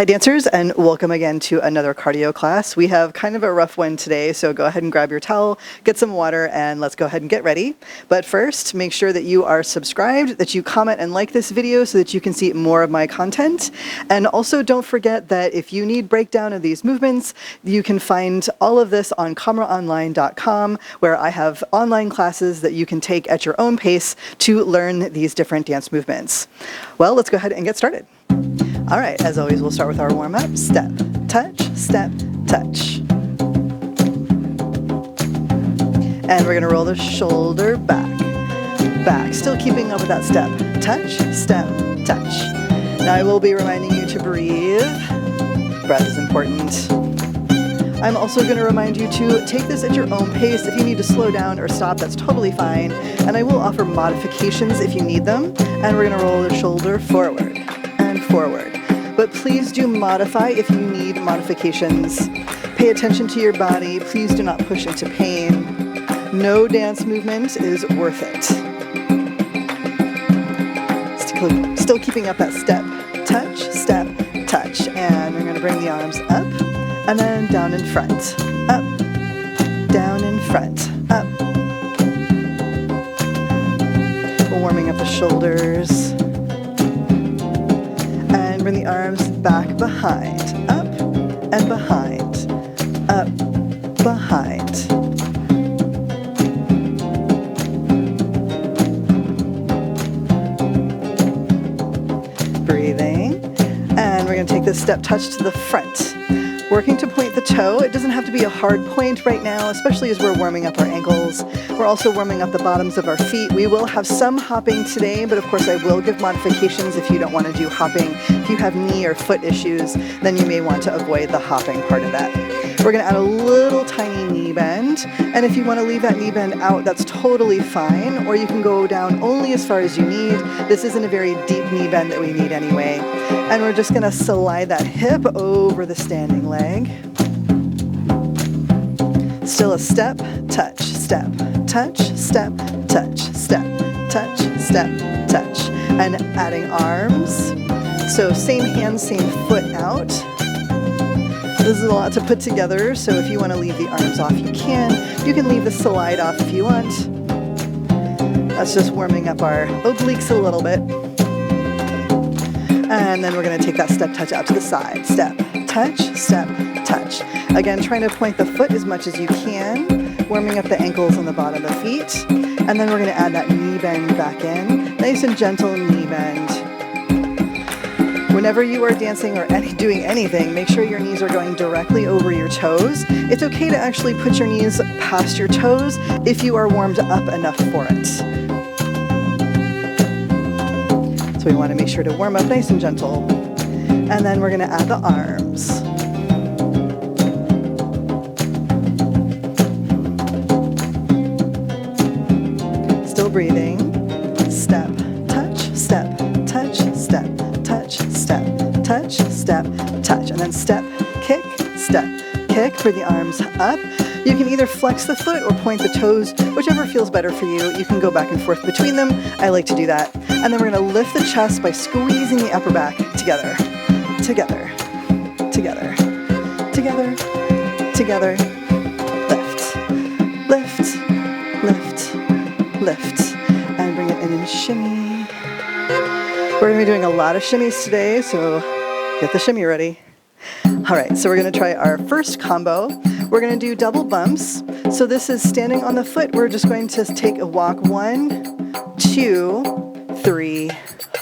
Hi dancers, and welcome again to another cardio class. We have kind of a rough one today, so go ahead and grab your towel, get some water, and let's go ahead and get ready. But first, make sure that you are subscribed, that you comment and like this video so that you can see more of my content. And also don't forget that if you need breakdown of these movements, you can find all of this on cameraonline.com, where I have online classes that you can take at your own pace to learn these different dance movements. Well, let's go ahead and get started. All right, as always, we'll start with our warm-up. Step, touch, step, touch. And we're gonna roll the shoulder back, back, still keeping up with that step. Touch, step, touch. Now I will be reminding you to breathe. Breath is important. I'm also gonna remind you to take this at your own pace. If you need to slow down or stop, that's totally fine. And I will offer modifications if you need them. And we're gonna roll the shoulder forward and forward. But please do modify if you need modifications. Pay attention to your body. Please do not push into pain. No dance movement is worth it. Still keeping up that step. Touch, step, touch. And we're going to bring the arms up and then down in front. Up, down in front, up. We're warming up the shoulders. Bring the arms back behind, up and behind, up, behind. Breathing. And we're going to take this step touch to the front. Working to point the toe. It doesn't have to be a hard point right now, especially as we're warming up our ankles. We're also warming up the bottoms of our feet. We will have some hopping today, but of course I will give modifications if you don't want to do hopping. If you have knee or foot issues, then you may want to avoid the hopping part of that. We're going to add a little tiny knee bend, and if you want to leave that knee bend out, that's totally fine, or you can go down only as far as you need. This isn't a very deep knee bend that we need anyway. And we're just going to slide that hip over the standing leg. Still a step, touch, step, touch, step, touch, step, touch, step, touch. And adding arms. So same hand, same foot out. This is a lot to put together, so if you want to leave the arms off, you can. You can leave the slide off if you want. That's just warming up our obliques a little bit. And then we're going to take that step touch out to the side. Step, touch, step, touch. Again, trying to point the foot as much as you can, warming up the ankles and the bottom of the feet. And then we're going to add that knee bend back in. Nice and gentle knee bend. Whenever you are dancing or doing anything, make sure your knees are going directly over your toes. It's okay to actually put your knees past your toes if you are warmed up enough for it. So we want to make sure to warm up nice and gentle. And then we're going to add the arms. Still breathing. Step, touch, step, touch, step, touch, step, touch, step, touch. And then step, kick, bring the arms up. You can either flex the foot or point the toes, whichever feels better for you. You can go back and forth between them. I like to do that. And then we're going to lift the chest by squeezing the upper back together, together, together, together, together. Lift, lift, lift, lift. And bring it in and shimmy. We're going to be doing a lot of shimmies today, so get the shimmy ready. All right, so we're going to try our first combo. We're going to do double bumps. So this is standing on the foot. We're just going to take a walk 1, 2, 3,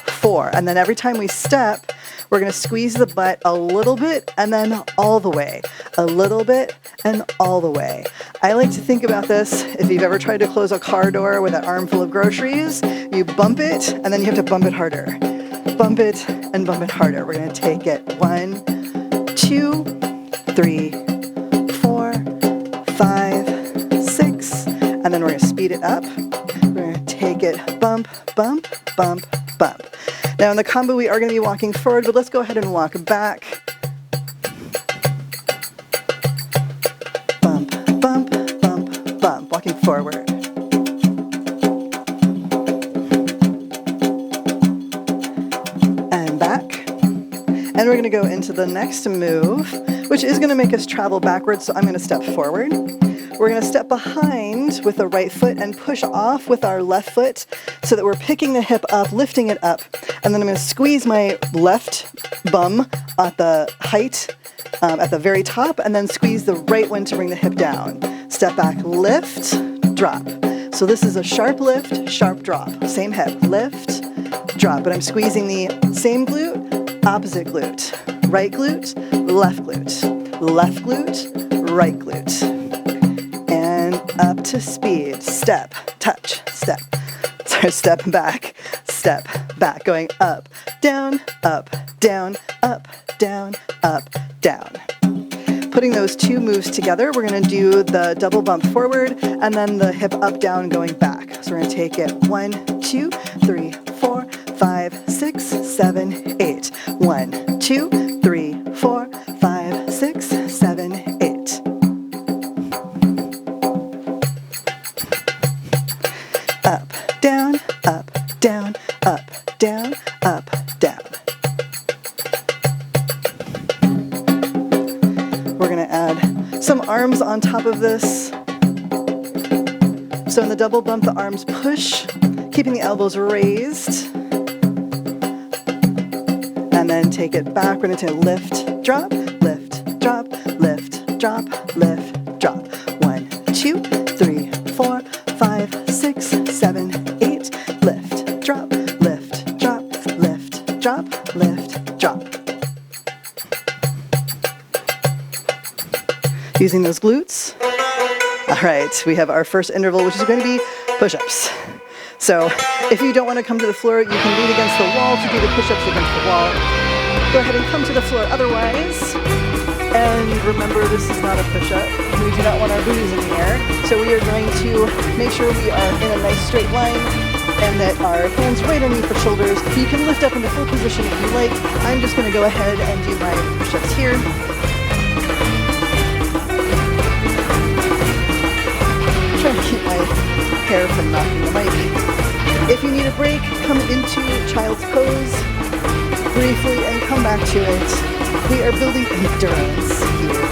4. And then every time we step, we're going to squeeze the butt a little bit and then all the way. A little bit and all the way. I like to think about this, if you've ever tried to close a car door with an armful of groceries, you bump it and then you have to bump it harder. Bump it and bump it harder. We're going to take it 1, 2, 3, 4, 5, 6, and then we're going to speed it up. We're going to take it bump, bump, bump, bump. Now in the combo we are going to be walking forward, but let's go ahead and walk back. Bump, bump, bump, bump, walking forward. And back. And we're gonna go into the next move, which is gonna make us travel backwards, so I'm gonna step forward. We're gonna step behind with the right foot and push off with our left foot so that we're picking the hip up, lifting it up. And then I'm gonna squeeze my left bum at the height, at the very top, and then squeeze the right one to bring the hip down. Step back, lift, drop. So this is a sharp lift, sharp drop. Same hip, lift, drop. But I'm squeezing the same glute, opposite glute. Right glute, left glute. Left glute, right glute. And up to speed. Step, touch, step. Sorry, step, back. Going up, down, up, down, up, down, up, down. Putting those two moves together, we're going to do the double bump forward and then the hip up, down, going back. So we're going to take it 1, 2, 3, 4, 5, 6, 7, 8. 1, 2, 3, 4, 5, 6, 7, 8. Up, down, up, down, up, down, up, down. We're going to add some arms on top of this. So in the double bump, the arms push, keeping the elbows raised. And then take it back. We're going to lift, drop, lift, drop, lift, drop, lift, drop. 1, 2, 3, 4, 5, 6, 7, 8. Lift, drop, lift, drop, lift, drop, lift, drop. Using those glutes. All right, we have our first interval, which is going to be push-ups. So if you don't want to come to the floor, you can lean against the wall to do the push-ups against the wall. Go ahead and come to the floor otherwise. And remember, this is not a push-up. We do not want our booties in the air. So we are going to make sure we are in a nice straight line and that our hands right underneath the shoulders. You can lift up into full position if you like. I'm just going to go ahead and do my push-ups here. Trying to keep my hair from knocking the mic. If you need a break, come into child's pose briefly and come back to it. We are building endurance here.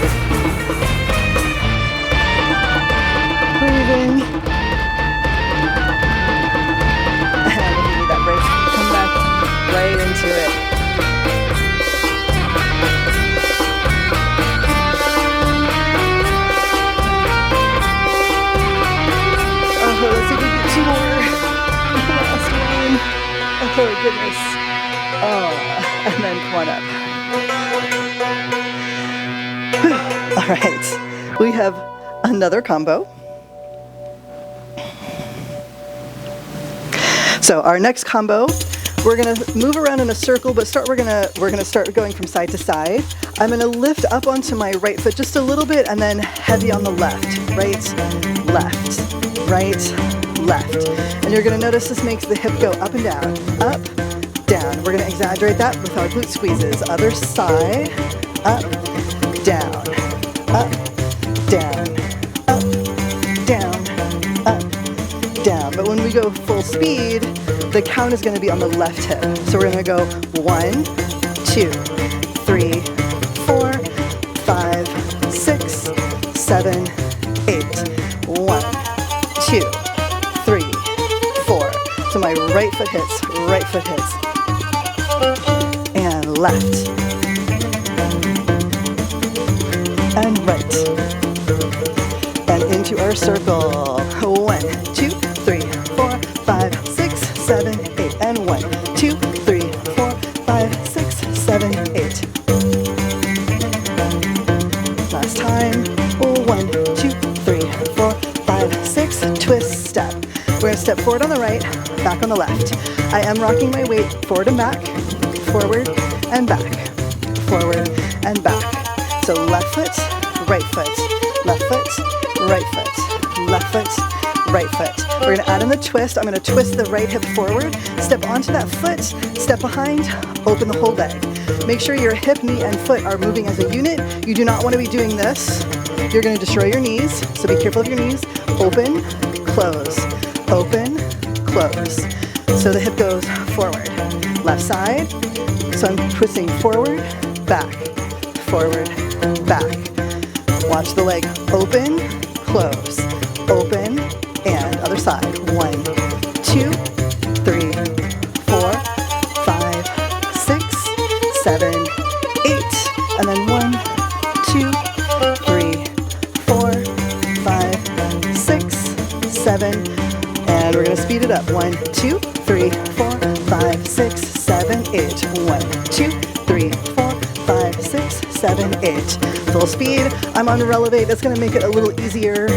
Breathing. And if you need that break, come back right into it. Let's see if we can get 2 more. Last one. Oh, goodness. Oh, and then come on up. All right. We have another combo. So our next combo, we're going to move around in a circle, but we're going to start going from side to side. I'm going to lift up onto my right foot just a little bit and then heavy on the left. Right, left. Right, left. And you're going to notice this makes the hip go up and down, up, down. We're going to exaggerate that with our glute squeezes. Other side, up, down, up, down, up, down, up, down. But when we go full speed, the count is going to be on the left hip. So we're going to go 1, 2, 3, 4, 5, 6, 7, 8. 1, 2, 3, 4. So my right foot hits, and left, and right, and into our circle. 1, 2, 3, 4, 5, 6, 7, 8, and 1, 2, 3, 4, 5, 6, 7, 8. Last time. 1, 2, 3, 4, 5, 6, twist, step. We're going to step forward on the right, back on the left. I am rocking my weight forward and back, forward and back, forward and back. So left foot, right foot, left foot, right foot, left foot, right foot. We're going to add in the twist. I'm going to twist the right hip forward, step onto that foot, step behind, open the whole leg. Make sure your hip, knee, and foot are moving as a unit. You do not want to be doing this. You're going to destroy your knees, so be careful of your knees. Open, close, open, close. So the hip goes forward. Left side. So I'm twisting forward, back, forward, back. Watch the leg open, close, open, and other side. 1, 2, 3, 4, 5, 6, 7, 8. And then 1, 2, 3, 4, 5, 6, 7. And we're going to speed it up. 1, 2, 3, 4, 5, 6, 7, 8. 1, 2, 3, 4, 5, 6, 7, 8. Full speed. I'm on releve. That's going to make it a little easier.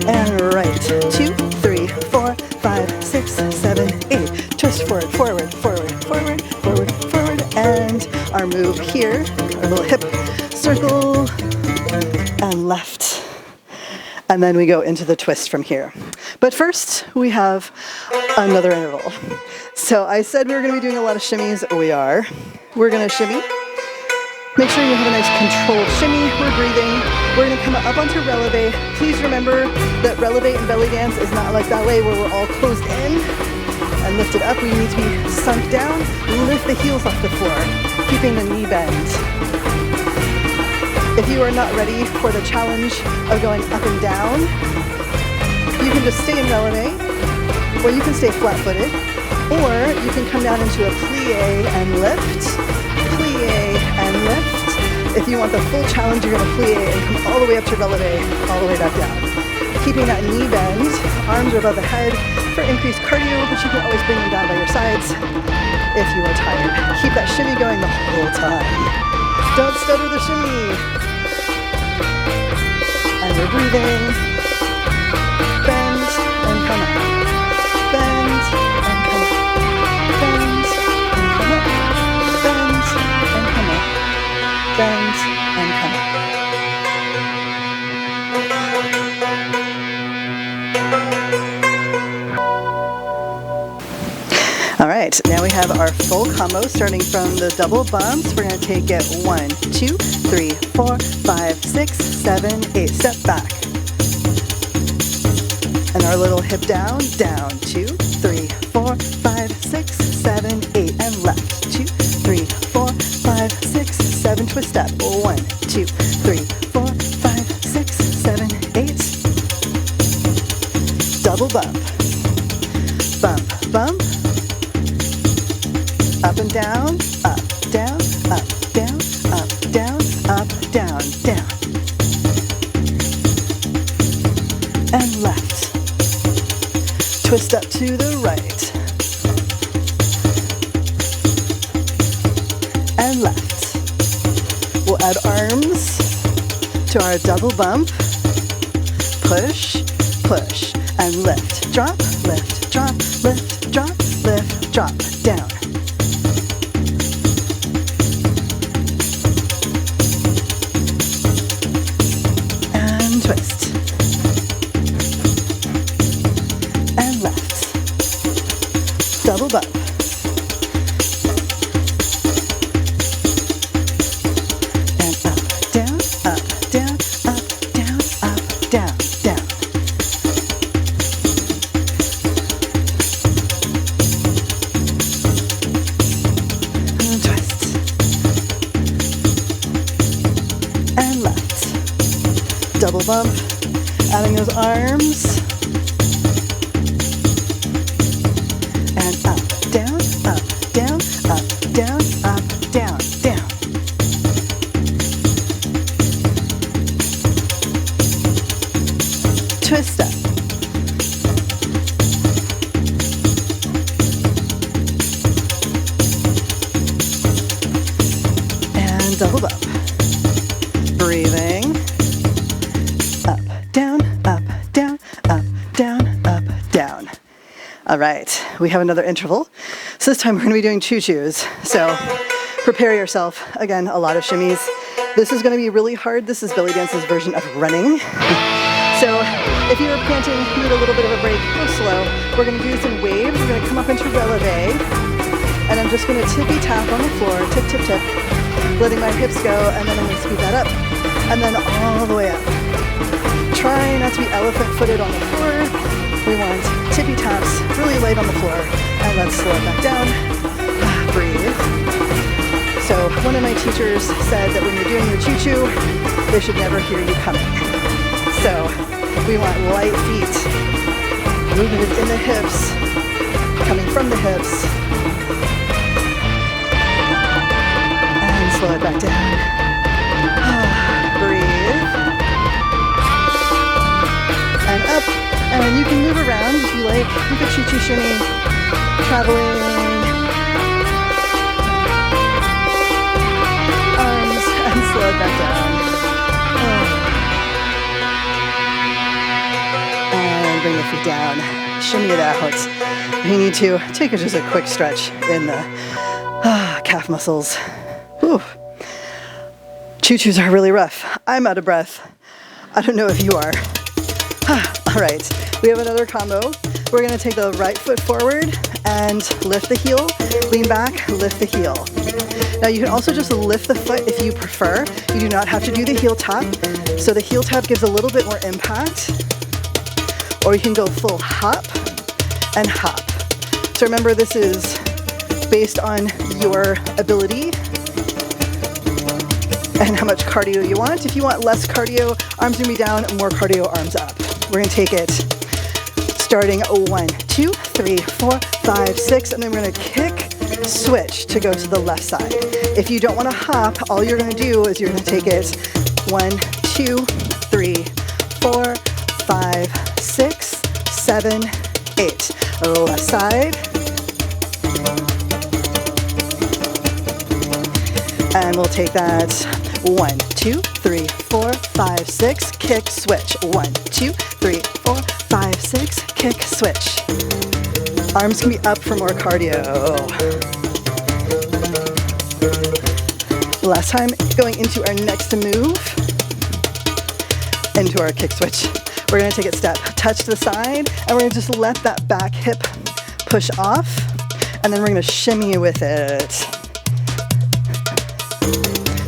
And right. 2, 3, 4, 5, 6, 7, 8. Twist forward, forward, forward, forward, forward, forward. And our move here. Our little hip circle. And left. And then we go into the twist from here. But first, we have another interval. So I said we were going to be doing a lot of shimmies. We are. We're going to shimmy. Make sure you have a nice controlled shimmy. We're breathing. We're going to come up onto releve. Please remember that releve and belly dance is not like ballet where we're all closed in and lifted up. We need to be sunk down. Lift the heels off the floor, keeping the knee bend. If you are not ready for the challenge of going up and down, you can just stay in releve, or you can stay flat-footed, or you can come down into a plie and lift, plie and lift. If you want the full challenge, you're going to plie and come all the way up to releve, all the way back down. Keeping that knee bend, arms are above the head for increased cardio, but you can always bring them down by your sides if you are tired. Keep that shimmy going the whole time. Don't stutter the shimmy. And we're breathing. Bend and come up. Bend and come up. Bend and come up. Bend and come up. Bend and come up. All right, now we have our full combo starting from the double bumps. We're going to take it 1, 2, 3, 4, 5, 6, 7, 8. Step back. And our little hip down, down. 2, 3, 4, 5, 6, 7, 8. And left. 2, 3, 4, 5, 6, 7. Twist up. 1, 2, 3, 4, 5, 6, 7, 8. Double bump. Bump, bump. Up and down, up, down, up, down, up, down, up, down, down. And left. Twist up to the right. And left. We'll add arms to our double bump. Push, push, and lift. Drop, lift, drop, lift, drop, lift, drop, down. Twist. And left. Double bump. And up, down, up, down, up, down, up, down, down. And twist. And left. Double bump, adding those arms, and up, down, up, down, up, down, up, down, down. Twist up. And double bump. Breathing. Up, down, up, down, up, down, up, down. All right, we have another interval. So this time we're going to be doing choo-choos. So prepare yourself. Again, a lot of shimmies. This is going to be really hard. This is belly dance's version of running. So if you're panting, need a little bit of a break, go slow. We're going to do some waves. We're going to come up into releve. And I'm just going to tippy tap on the floor, tip, tip, tip, letting my hips go, and then I'm going to scoot that up. And then all the way up. Try not to be elephant-footed on the floor. We want tippy taps really light on the floor. And let's slow it back down. Breathe. So one of my teachers said that when you're doing your choo-choo, they should never hear you coming. So we want light feet. Movement in the hips, coming from the hips. And slow it back down. Breathe. And up. And you can move around if you like. You can choo-choo shimmy, traveling. Arms, and slow it back down. And bring the feet down. Shimmy it out. If you need to, take just a quick stretch in the calf muscles. Whew. Choo-choos are really rough. I'm out of breath. I don't know if you are. All right, we have another combo. We're gonna take the right foot forward and lift the heel, lean back, lift the heel. Now you can also just lift the foot if you prefer. You do not have to do the heel tap. So the heel tap gives a little bit more impact. Or you can go full hop and hop. So remember, this is based on your ability and how much cardio you want. If you want less cardio, arms gonna be down, more cardio, arms up. We're gonna take it starting 1, 2, 3, 4, 5, 6, and then we're gonna kick, switch to go to the left side. If you don't wanna hop, all you're gonna do is you're gonna take it 1, 2, 3, 4, 5, 6, 7, 8. Left side. And we'll take that 1, 2, 3, 4, 5, 6, kick, switch. 1, 2, 3, 4, 5, 6, kick, switch. Arms can be up for more cardio. Last time, going into our next move, into our kick switch. We're gonna take it step, touch the side, and we're gonna just let that back hip push off, and then we're gonna shimmy with it.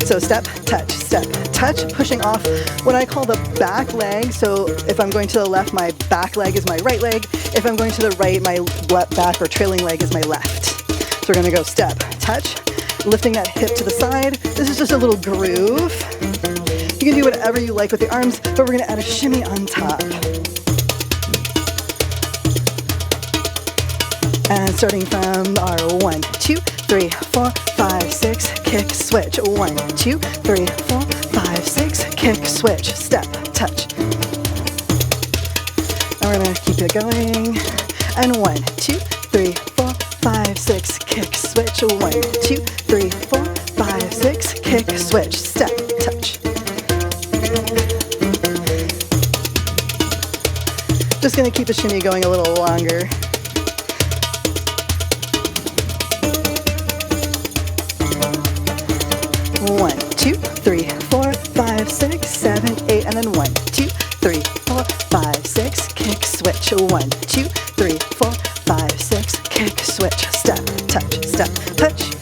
So step, touch, pushing off what I call the back leg. So if I'm going to the left, my back leg is my right leg. If I'm going to the right, my left back or trailing leg is my left. So we're gonna go step, touch, lifting that hip to the side. This is just a little groove. You can do whatever you like with the arms, but we're gonna add a shimmy on top. And starting from our 1, 2, 3, 4, 5, 6, kick, switch. 1, 2, 3, 4, 5, 6, kick, switch. Step, touch. And we're gonna keep it going. And 1, 2, 3, 4, 5, 6, kick, switch. 1, 2, 3, 4, 5, 6, kick, switch. Step, touch. Just gonna keep the shimmy going a little longer. One, 2, 3, 4, 5, 6, 7, 8, and then 1, 2, 3, 4, 5, 6, kick, switch. 1, 2, 3, 4, 5, 6, kick, switch. Step, touch.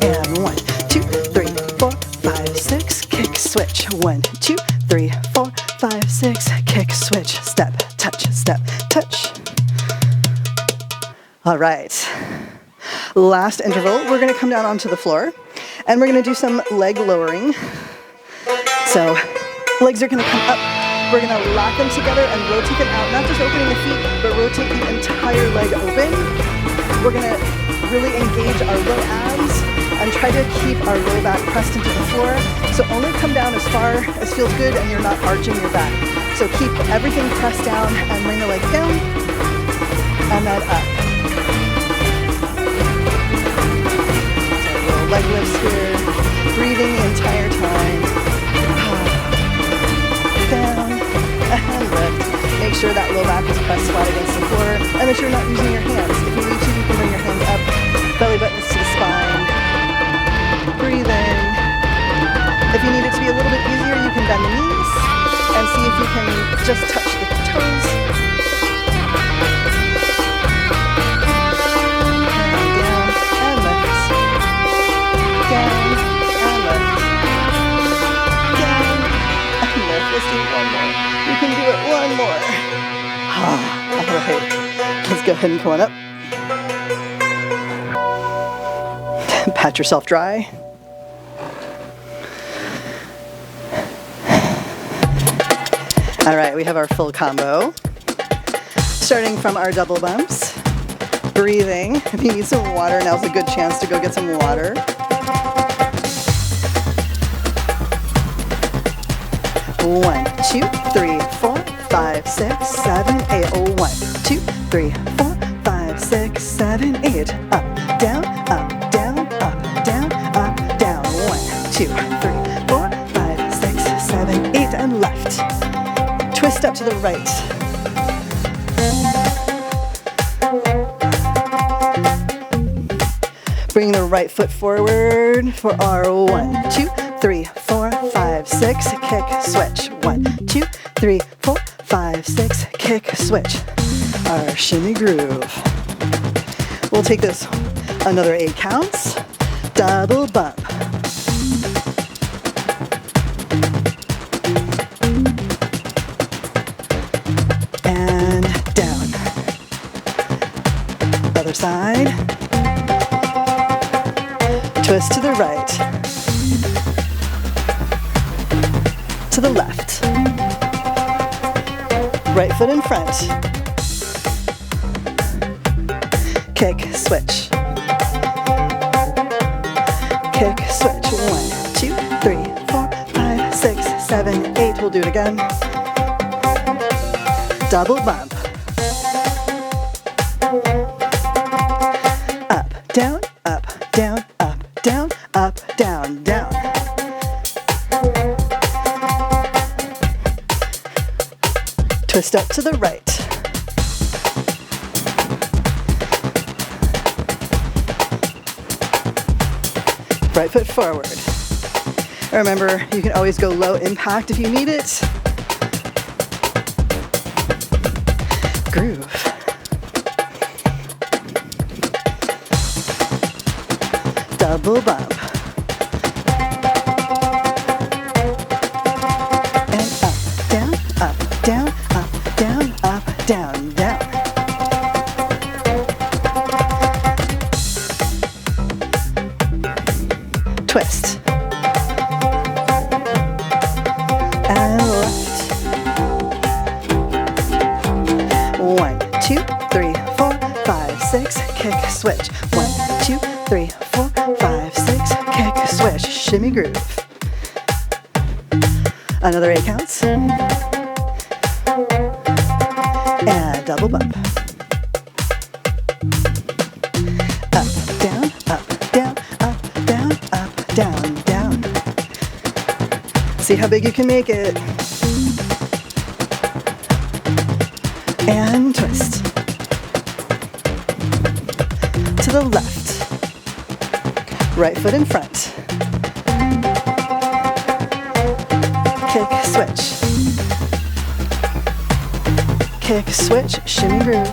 And 1, 2, 3, 4, 5, 6, kick, switch. 1, 2, 3, 4, 5, 6, kick, switch. Step, touch. All right. Last interval, we're gonna come down onto the floor. And we're gonna do some leg lowering. So legs are gonna come up. We're gonna lock them together and rotate them out, not just opening the feet, but rotate the entire leg open. We're gonna really engage our low abs and try to keep our low back pressed into the floor. So only come down as far as feels good and you're not arching your back. So keep everything pressed down and bring the legs down and then up. Leg lifts here, breathing the entire time. Down and lift. Make sure that low back is pressed flat against the floor and that you're not using your hands. If you need to, you can bring your hands up, belly buttons to the spine. Breathe in. If you need it to be a little bit easier, you can bend the knees and see if you can just touch the toes. Let's do one more. one more. All right, let's go ahead and come on up. Pat yourself dry. All right, we have our full combo. Starting from our double bumps. Breathing. If you need some water, now's a good chance to go get some water. One, 2, 3, 4, 5, 6, 7, 8. 1, 2, 3, 4, 5, 6, 7, 8. Up, down, up, down, up, down, up, down. 1, 2, 3, 4, 5, 6, 7, 8, and left. Twist up to the right. Bring the right foot forward for our 1, 2, 3, 4, 5, 6, kick, switch. 1, 2, 3, 4, 5, 6, kick, switch. Our shimmy groove. We'll take this another 8 counts. Double bump. And down. Other side. Twist to the right. To the left. Right foot in front. Kick, switch. Kick, switch. 1, 2, 3, 4, 5, 6, 7, 8. We'll do it again. Double bump. Up, down, up, down, up, down, up, down, down. Twist up to the right. Right foot forward. Remember, you can always go low impact if you need it. Groove. Double bump. And up, down, up, down, up, down, up, down, down. Twist. And left. 1, 2, 3, 4, 5, 6, kick, switch. 1, 2, 3, 4, 5, 6, kick, switch. Shimmy groove. Another 8 counts. And double bump. Up, down, up, down, up, down, up, down, down. See how big you can make it. And twist. To the left. Right foot in front. Kick, switch. Kick, switch, shimmy groove.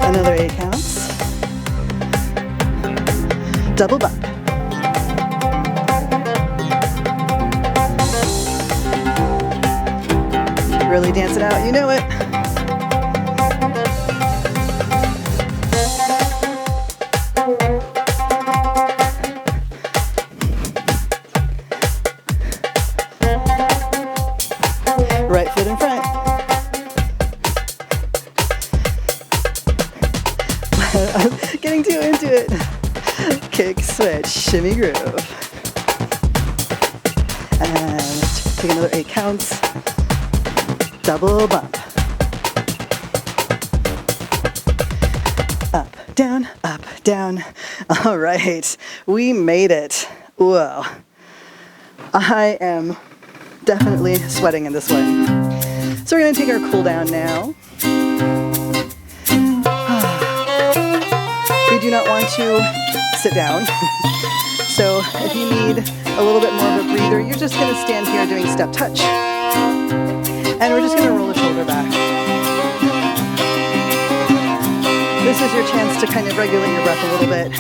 Another 8 counts. Double bump. Really dance it out, you know it. Right foot in front. I'm getting too into it. Kick, switch, shimmy groove. And take another 8 counts. Double bump. Up, down, up, down. All right, we made it. Whoa. I am definitely sweating in this one. So we're gonna take our cool down now. We do not want to sit down. So if you need a little bit more of a breather, you're just gonna stand here doing step touch. And we're just gonna roll the shoulder back. This is your chance to kind of regulate your breath a little bit.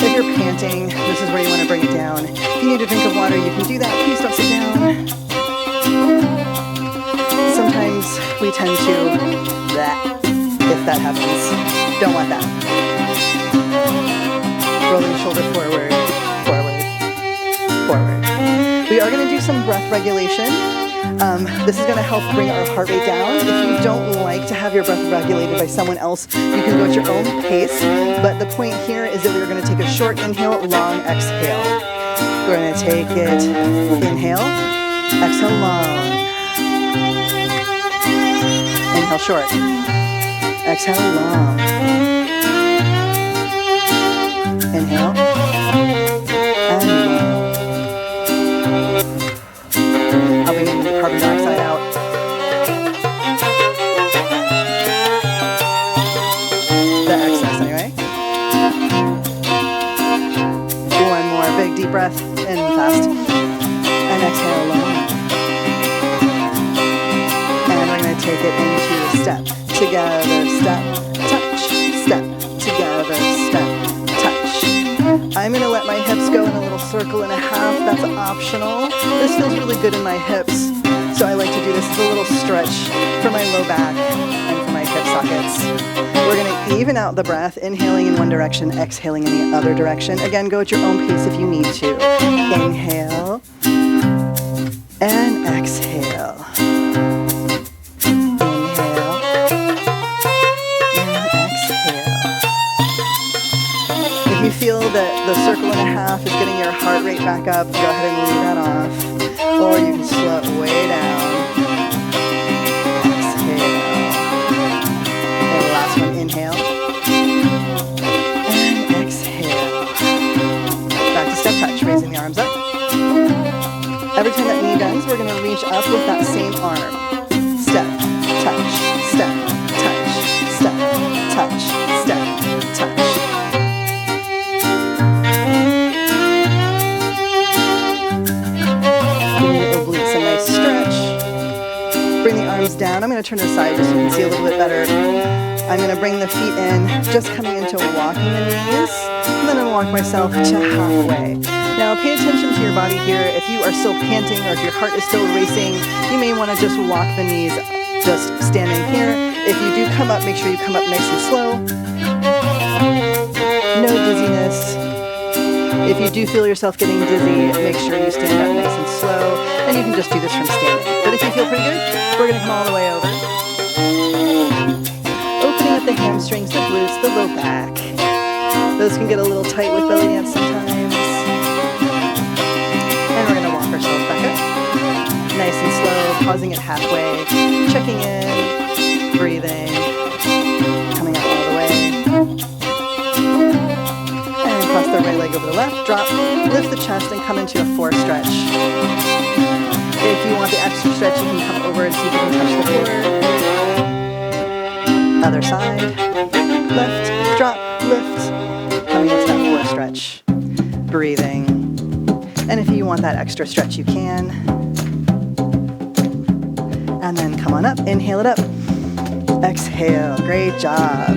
If you're panting, this is where you wanna bring it down. If you need a drink of water, you can do that. Please don't sit down. we tend to, if that happens. Don't want that. Rolling shoulder forward, forward, forward. We are going to do some breath regulation. This is going to help bring our heart rate down. If you don't like to have your breath regulated by someone else, you can go at your own pace. But the point here is that we're going to take a short inhale, long exhale. We're going to take it, inhale, exhale long. Inhale short, exhale long. Inhale, and long. Helping get the carbon dioxide out. The excess anyway. One more big deep breath in fast. And exhale long. And we're going to take it into step, together, step, touch, step, together, step, touch. I'm going to let my hips go in a little circle and a half. That's optional. This feels really good in my hips, so I like to do this as a little stretch for my low back and for my hip sockets. We're going to even out the breath, inhaling in one direction, exhaling in the other direction. Again, go at your own pace if you need to. Inhale and exhale. Inhale and exhale. If you feel that the circle and a half is getting your heart rate back up, go ahead and leave that off. Or you can slow it way down. Exhale. And the last one, inhale. And exhale. Back to step touch, raising the arms up. Every time that knee bends, we're going to reach up with that same arm. Step, touch, step, touch, step, touch, step, touch. Obliques, a nice stretch. Bring the arms down. I'm going to turn to the side just so you can see a little bit better. I'm going to bring the feet in, just coming into walking the knees, and then I'll walk myself to halfway. Now pay attention to your body here. If you are still panting or if your heart is still racing, you may want to just walk the knees just standing here. If you do come up, make sure you come up nice and slow. No dizziness. If you do feel yourself getting dizzy, make sure you stand up nice and slow, and you can just do this from standing. But if you feel pretty good, we're going to come all the way over. Opening up the hamstrings, the glutes, the low back. Those can get a little tight with belly dance sometimes. And we're going to walk ourselves back up. Nice and slow, pausing at halfway, checking in, breathing, coming up all the way. And cross the right leg over the left, drop, lift the chest, and come into a 4 stretch. If you want the extra stretch, you can come over and see if you can touch the floor. Other side, lift, drop, lift, coming into that 4 stretch. Breathing. And if you want that extra stretch, you can. And then come on up, inhale it up. Exhale, great job.